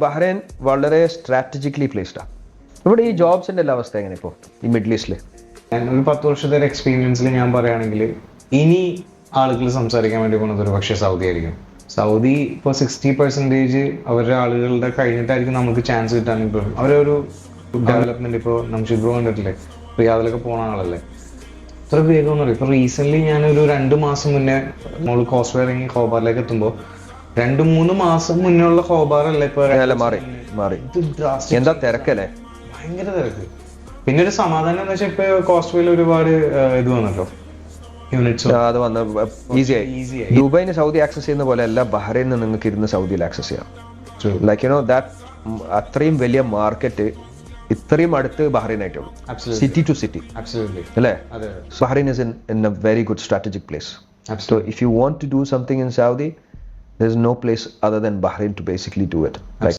Bahrain വളരെ strategically പ്ലേസ്ഡാണ്. ഇവിടെ ഈ ജോബ്സിന്റെ എല്ലാ അവസ്ഥ എങ്ങനെ ഇപ്പോൾ ഈ മിഡിൽ ഈസ്റ്റിൽ? ഒരു 10 വർഷത്തെ എക്സ്പീരിയൻസിൽ ഞാൻ പറയുകയാണെങ്കിൽ ഇനി ആളുകൾ സംസാരിക്കാൻ വേണ്ടി പോകുന്നത് ഒരു പക്ഷേ സൗദി ആയിരിക്കും. സൗദി ഇപ്പോൾ 60% അവരുടെ ആളുകളുടെ കഴിഞ്ഞിട്ടായിരിക്കും നമുക്ക് ചാൻസ് കിട്ടാൻ. അവരൊരു ഡെവലപ്മെന്റ് ഇപ്പോൾ നമുക്ക് ഷിബ്രോ കണ്ടിട്ടില്ലേ, റിയാദിലൊക്കെ പോകുന്ന ആളല്ലേ, ഇത്ര വേഗം ഒന്നും അറിയാം. ഇപ്പോൾ റീസെന്റ് ഞാനൊരു 2 മാസം മുന്നേ നമ്മൾ കോസ്റ്റ് ഇറങ്ങി ഹോബാറിലേക്ക് എത്തുമ്പോൾ 2-3 മാസം മുന്നേ ഉള്ള ഹോബാറല്ല ഇപ്പൊ മാറി. എന്താ തിരക്കല്ലേ, ഭയങ്കര തിരക്ക്. പിന്നെ ഒരു സമാധാനം എന്ന് വെച്ചാൽ ഇപ്പൊ കോസ്റ്റ്വേയിൽ ഒരുപാട് ഇത് വന്നല്ലോ, യൂണിറ്റ്സ് അത് വന്ന് ഈസിയായി. ദുബൈന് സൗദി ആക്സസ് ചെയ്യുന്ന പോലെ അല്ല ബഹ്റൈനിൽ നിന്ന് നിങ്ങൾക്ക് ഇരുന്ന് സൗദിയിൽ ആക്സസ് ചെയ്യാം. ലൈക്ക് യു നോ ദാറ്റ് അത്രയും വലിയ മാർക്കറ്റ് ഇത്രയും അടുത്ത് ബഹ്റൈൻ ആയിട്ടുള്ളൂ, സിറ്റി ടു സിറ്റി അല്ലേ. Bahrain is in A very good strategic place. So if you want to do something in Saudi, there's no place other than Bahrain to basically do it. Like